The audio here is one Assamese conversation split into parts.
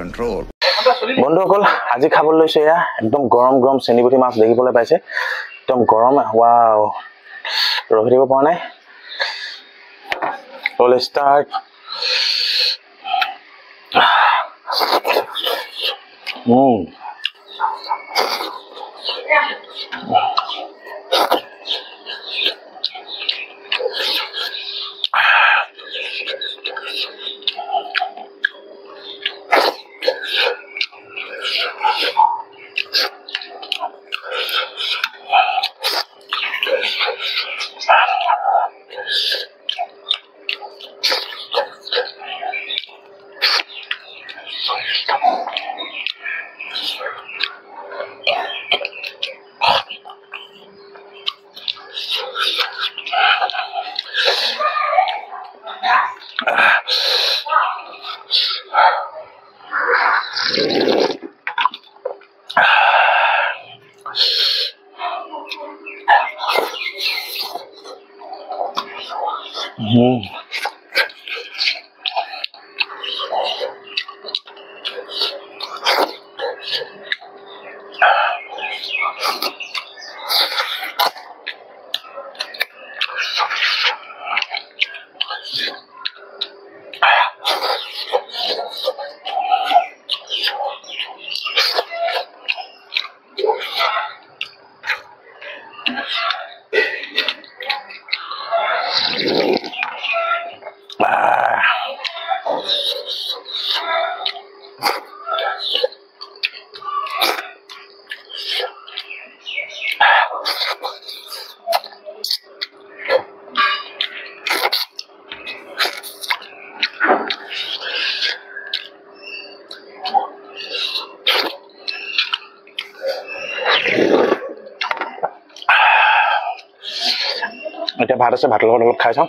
control. বন্ধুসকল আজি খাবলৈ লৈছে এয়া একদম গৰম গৰম চেনিপুঠি মাছ দেখিবলৈ পাইছে একদম গৰম ওয়াও ৰখি দিব পৰা নাই let's start এতিয়া ভাত আছে ভাতৰ লগত অলপ খাই চাওঁ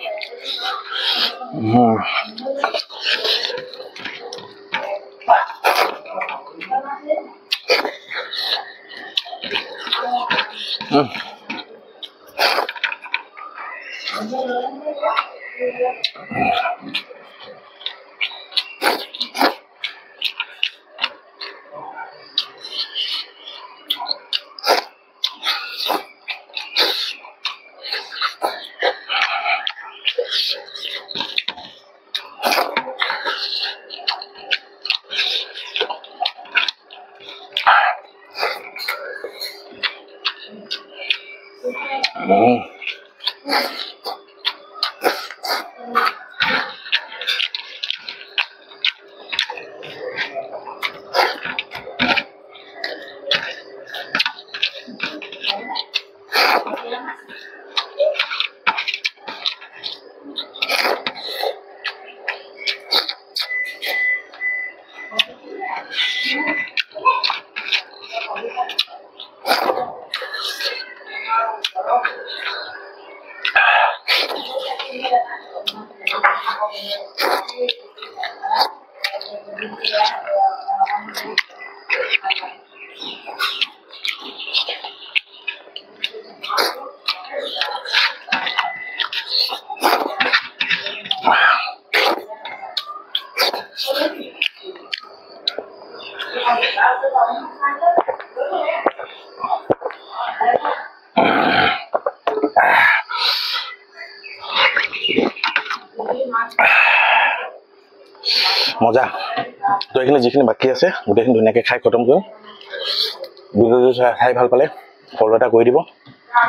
মজা তো এখানে যিখিনি বাকি আছে গোটেইখিনি ধুনীয়াকৈ খাই খতম কৰিম ভিডিঅ'টো চাই ভাল পালে ফলো এটা কৰি দিব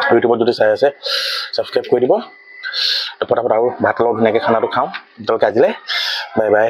ইউটিউবত যদি চাই আছে সাবস্ক্ৰাইব কৰি দিব তো পটাপট আৰু ভাতৰ লগত ধুনীয়াকৈ খানাটো খাওঁ তেওঁলোকে আজিলে বাই বাই